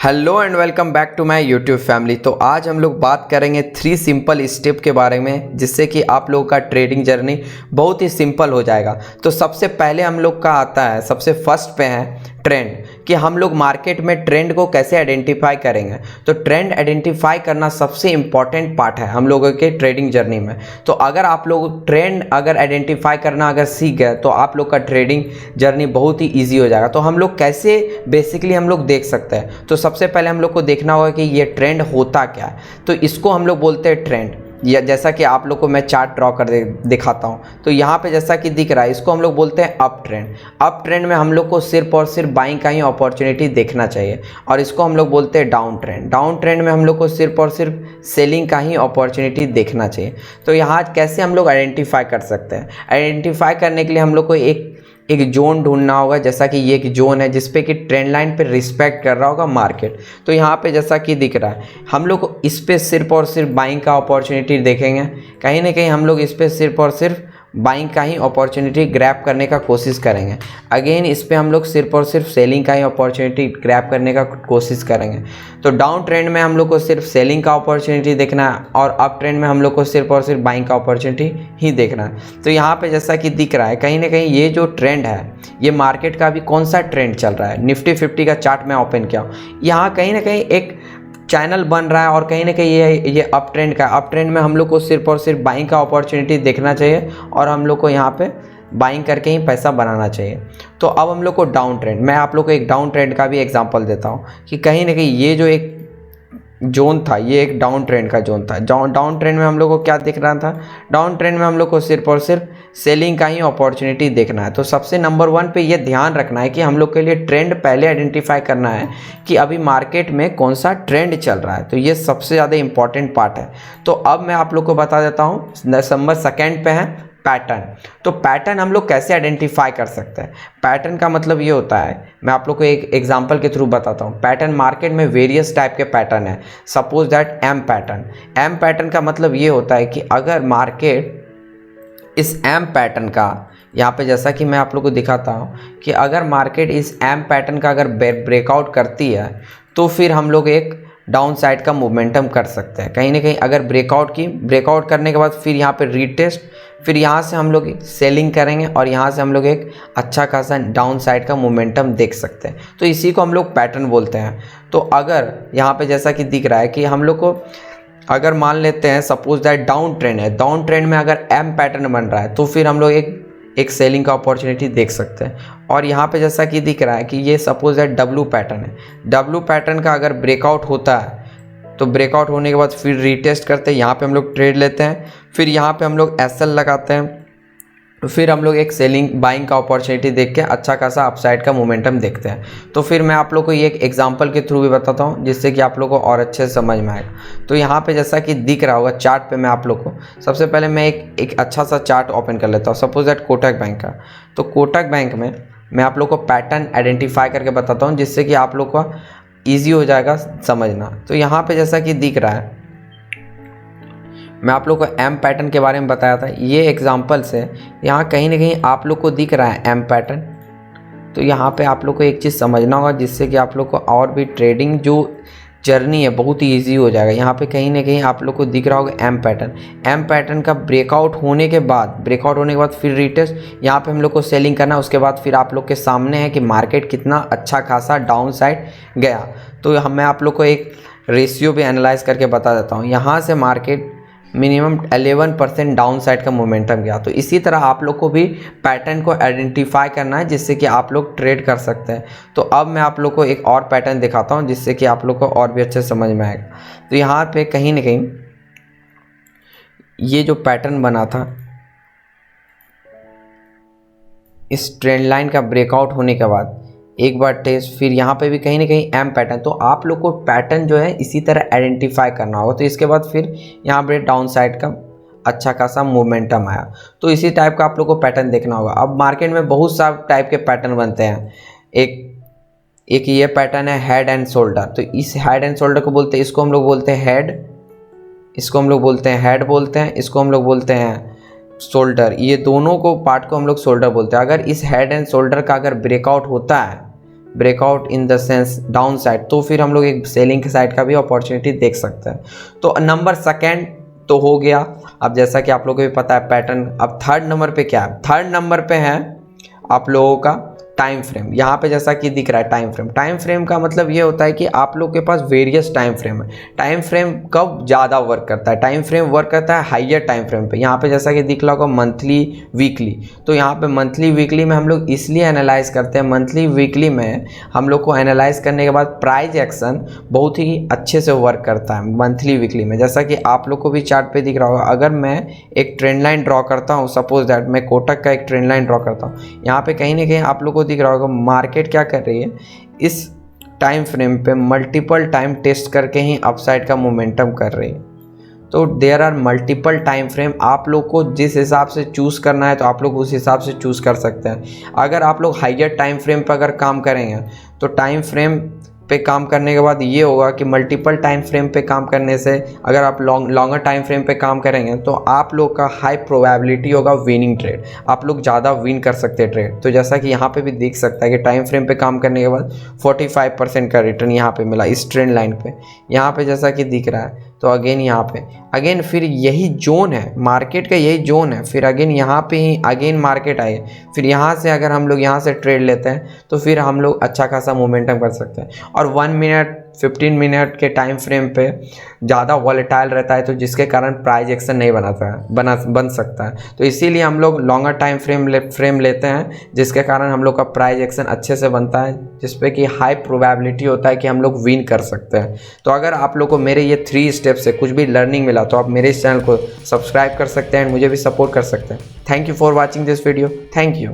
Hello and welcome back to my YouTube family. तो आज हम लोग बात करेंगे 3 सिंपल स्टेप के बारे में, जिससे कि आप लोगों का ट्रेडिंग जर्नी बहुत ही सिंपल हो जाएगा। तो सबसे पहले हम लोग का आता है, सबसे फर्स्ट पे है ट्रेंड, कि हम लोग मार्केट में ट्रेंड को कैसे आइडेंटिफाई करेंगे। तो ट्रेंड आइडेंटिफाई करना सबसे इंपॉर्टेंट पार्ट है हम लोगों के ट्रेडिंग जर्नी में। तो अगर आप लोग ट्रेंड आइडेंटिफाई करना अगर सीख गए तो आप लोग का ट्रेडिंग जर्नी बहुत ही ईजी हो जाएगा। तो हम लोग कैसे बेसिकली हम लोग देख सकते हैं, तो सबसे पहले हम लोग को देखना होगा कि ये ट्रेंड होता क्या है। तो इसको हम लोग बोलते हैं ट्रेंड, या जैसा कि आप लोग को मैं चार्ट ड्रॉ कर दिखाता हूँ। तो यहाँ पे जैसा कि दिख रहा है, इसको हम लोग बोलते हैं अप ट्रेंड। अप ट्रेंड में हम लोग को सिर्फ और सिर्फ बाइंग का ही अपॉर्चुनिटी देखना चाहिए, और इसको हम लोग बोलते हैं डाउन ट्रेंड। डाउन ट्रेंड में हम लोग को सिर्फ और सिर्फ सेलिंग का ही अपॉर्चुनिटी देखना चाहिए। तो यहाँ कैसे हम लोग आइडेंटिफाई कर सकते हैं, आइडेंटिफाई करने के लिए हम लोग को एक जोन ढूंढना होगा। जैसा कि ये एक जोन है जिसपे कि ट्रेंड लाइन पे रिस्पेक्ट कर रहा होगा मार्केट। तो यहाँ पे जैसा कि दिख रहा है, हम लोग इस पे सिर्फ और सिर्फ बाइंग का अपॉर्चुनिटी देखेंगे। कहीं ना कहीं हम लोग इस पे सिर्फ और सिर्फ बाइंग का ही अपॉर्चुनिटी ग्रैब करने का कोशिश करेंगे। अगेन इस पे हम लोग सिर्फ और सिर्फ सेलिंग का ही अपॉर्चुनिटी ग्रैब करने का कोशिश करेंगे। तो डाउन ट्रेंड में हम लोग को सिर्फ सेलिंग का अपॉर्चुनिटी देखना है, और अप ट्रेंड में हम लोग को सिर्फ और सिर्फ बाइंग का अपॉर्चुनिटी ही देखना है। तो यहाँ पे जैसा कि दिख रहा है, कहीं ना कहीं ये जो ट्रेंड है, ये मार्केट का अभी कौन सा ट्रेंड चल रहा है। निफ्टी 50 का चार्ट मैं ओपन किया हूँ, यहाँ कहीं ना कहीं एक चैनल बन रहा है, और कहीं ना कहीं ये अप ट्रेंड का। अप ट्रेंड में हम लोग को सिर्फ और सिर्फ बाइंग का अपॉर्चुनिटी देखना चाहिए, और हम लोग को यहाँ पे बाइंग करके ही पैसा बनाना चाहिए। तो अब हम लोग को डाउन ट्रेंड, मैं आप लोग को एक डाउन ट्रेंड का भी एग्जांपल देता हूँ कि कहीं ना कहीं ये जो एक जोन था, ये एक डाउन ट्रेंड का जोन था। डाउन ट्रेंड में हम लोग को क्या दिख रहा था, डाउन ट्रेंड में हम लोग को सिर्फ और सिर्फ सेलिंग का ही अपॉर्चुनिटी देखना है। तो सबसे नंबर 1 पे ये ध्यान रखना है कि हम लोग के लिए ट्रेंड पहले आइडेंटिफाई करना है कि अभी मार्केट में कौन सा ट्रेंड चल रहा है। तो ये सबसे ज़्यादा इंपॉर्टेंट पार्ट है। तो अब मैं आप लोग को बता देता हूँ, नंबर 2 पे है पैटर्न। तो पैटर्न हम लोग कैसे आइडेंटिफाई कर सकते हैं। पैटर्न का मतलब ये होता है, मैं आप लोग को एक एग्जांपल के थ्रू बताता हूँ। पैटर्न मार्केट में वेरियस टाइप के पैटर्न है। Suppose that M pattern. M pattern का मतलब ये होता है कि अगर मार्केट इस एम पैटर्न का, यहाँ पे जैसा कि मैं आप लोग को दिखाता हूँ कि अगर मार्केट इस एम पैटर्न का अगर ब्रेकआउट करती है, तो फिर हम लोग एक डाउन साइड का मोमेंटम कर सकते हैं। कहीं ना कहीं अगर ब्रेकआउट करने के बाद फिर यहाँ पे रीटेस्ट, फिर यहाँ से हम लोग सेलिंग करेंगे, और यहाँ से हम लोग एक अच्छा खासा डाउन साइड का मोमेंटम देख सकते हैं। तो इसी को हम लोग पैटर्न बोलते हैं। तो अगर यहाँ पे जैसा कि दिख रहा है कि हम लोग को अगर मान लेते हैं सपोज दैट डाउन ट्रेंड है, डाउन ट्रेंड में अगर एम पैटर्न बन रहा है, तो फिर हम लोग एक सेलिंग का अपॉर्चुनिटी देख सकते हैं। और यहाँ पे जैसा कि दिख रहा है कि ये सपोज दैट डब्ल्यू पैटर्न है। डब्ल्यू पैटर्न का अगर ब्रेकआउट होता है, तो ब्रेकआउट होने के बाद फिर रीटेस्ट करते हैं, यहाँ पे हम लोग ट्रेड लेते हैं, फिर यहाँ पे हम लोग एसएल लगाते हैं, फिर हम लोग एक सेलिंग बाइंग का अपॉर्चुनिटी देख के अच्छा खासा अपसाइड का मोमेंटम देखते हैं। तो फिर मैं आप लोग को ये एक एग्जांपल के थ्रू भी बताता हूँ, जिससे कि आप लोग को और अच्छे से समझ में आएगा। तो यहाँ पे जैसा कि दिख रहा होगा चार्ट पे, मैं आप लोग को सबसे पहले मैं एक अच्छा सा चार्ट ओपन कर लेता हूँ, सपोज दैट कोटक बैंक का। तो कोटक बैंक में मैं आप लोग को पैटर्न आइडेंटिफाई करके बताता हूँ, जिससे कि आप लोग का ईजी हो जाएगा समझना। तो यहाँ पे जैसा कि दिख रहा है, मैं आप लोग को एम पैटर्न के बारे में बताया था, ये एग्जांपल से यहाँ कहीं ना कहीं आप लोग को दिख रहा है एम पैटर्न। तो यहाँ पे आप लोग को एक चीज़ समझना होगा, जिससे कि आप लोग को और भी ट्रेडिंग जो जर्नी है बहुत ही ईजी हो जाएगा। यहाँ पे कहीं ना कहीं आप लोग को दिख रहा होगा एम पैटर्न। एम पैटर्न का ब्रेकआउट होने के बाद फिर रिटेस्ट, यहाँ पे हम लोग को सेलिंग करना। उसके बाद फिर आप लोग के सामने है कि मार्केट कितना अच्छा खासा डाउन साइड गया। तो मैं आप लोग को एक रेशियो भी एनालाइज करके बता देता हूँ। यहाँ से मार्केट मिनिमम 11% डाउन साइड का मोमेंटम गया। तो इसी तरह आप लोग को भी पैटर्न को आइडेंटिफाई करना है, जिससे कि आप लोग ट्रेड कर सकते हैं। तो अब मैं आप लोग को एक और पैटर्न दिखाता हूं, जिससे कि आप लोग को और भी अच्छे समझ में आएगा। तो यहाँ पे कहीं ना कहीं ये जो पैटर्न बना था, इस ट्रेंड लाइन का ब्रेकआउट होने के बाद एक बार टेस्ट, फिर यहाँ पे भी कहीं ना कहीं एम पैटर्न। तो आप लोग को पैटर्न जो है इसी तरह आइडेंटिफाई करना होगा। तो इसके बाद फिर यहाँ पे डाउन साइड का अच्छा खासा मोमेंटम आया। तो इसी टाइप का आप लोग को पैटर्न देखना होगा। अब मार्केट में बहुत सारे टाइप के पैटर्न बनते हैं। एक ये पैटर्न है हेड एंड शोल्डर। तो इस हेड एंड शोल्डर को बोलते हैं, इसको हम लोग बोलते हैं हेड, इसको हम लोग बोलते हैं हेड बोलते हैं, इसको हम लोग बोलते हैं शोल्डर। ये दोनों को पार्ट को हम लोग शोल्डर बोलते हैं। अगर इस हेड एंड शोल्डर का अगर ब्रेकआउट होता है, breakout in the sense down side, तो फिर हम लोग एक सेलिंग के साइड का भी अपॉर्चुनिटी देख सकते हैं। तो नंबर सेकेंड तो हो गया। अब जैसा कि आप लोगों को भी पता है पैटर्न, अब थर्ड नंबर पे क्या है? थर्ड नंबर पे है आप लोगों का टाइम फ्रेम। यहाँ पे जैसा कि दिख रहा है टाइम फ्रेम, टाइम फ्रेम का मतलब ये होता है कि आप लोग के पास वेरियस टाइम फ्रेम है। टाइम फ्रेम कब ज़्यादा वर्क करता है? टाइम फ्रेम वर्क करता है हाइयर टाइम फ्रेम पे। यहाँ पे जैसा कि दिख रहा होगा मंथली वीकली, तो यहाँ पे मंथली वीकली में हम लोग इसलिए एनालाइज करते हैं, मंथली वीकली में हम लोग को एनालाइज करने के बाद प्राइस एक्शन बहुत ही अच्छे से वर्क करता है मंथली वीकली में। जैसा कि आप लोग को भी चार्ट पे दिख रहा होगा, अगर मैं एक ट्रेंड लाइन ड्रॉ करता हूँ, सपोज दैट मैं कोटक का एक ट्रेंड लाइन ड्रॉ करता हूँ, यहाँ पे कहीं ना कहीं आप लोग को दिख रहा होगा मार्केट क्या कर रही है, इस टाइम फ्रेम पे मल्टीपल टाइम टेस्ट करके ही अपसाइड का मोमेंटम कर रही है। तो there are multiple time frame, आप लोग को जिस हिसाब से चूज़ करना है तो आप लोग उस हिसाब से चूज़ कर सकते हैं। अगर आप लोग हाइयर टाइम फ्रेम पर अगर काम करेंगे तो टाइम फ्रेम पे काम करने के बाद ये होगा कि मल्टीपल टाइम फ्रेम पे काम करने से अगर आप लॉन्गर टाइम फ्रेम पे काम करेंगे तो आप लोग का हाई प्रोबेबिलिटी होगा विनिंग ट्रेड, आप लोग ज़्यादा विन कर सकते हैं ट्रेड। तो जैसा कि यहाँ पे भी देख सकता है कि टाइम फ्रेम पे काम करने के बाद 45% का रिटर्न यहाँ पे मिला इस ट्रेंड लाइन पे। यहाँ पे जैसा कि दिख रहा है, तो अगेन यहाँ पे अगेन फिर यही जोन है मार्केट का, यही जोन है, फिर अगेन यहाँ पे ही अगेन मार्केट आई, फिर यहाँ से अगर हम लोग यहाँ से ट्रेड लेते हैं तो फिर हम लोग अच्छा खासा मोमेंटम कर सकते हैं। और 1 मिनट 15 मिनट के टाइम फ्रेम पे ज़्यादा वॉलेटाइल रहता है, तो जिसके कारण प्राइस एक्शन नहीं बन सकता है। तो इसीलिए हम लोग लॉन्गर टाइम फ्रेम लेते हैं, जिसके कारण हम लोग का प्राइस एक्शन अच्छे से बनता है, जिसपे कि हाई प्रोबेबिलिटी होता है कि हम लोग विन कर सकते हैं। तो अगर आप लोग को मेरे ये 3 स्टेप से कुछ भी लर्निंग मिला तो आप मेरे इस चैनल को सब्सक्राइब कर सकते हैं एंड मुझे भी सपोर्ट कर सकते हैं। Thank you for watching this video. Thank you.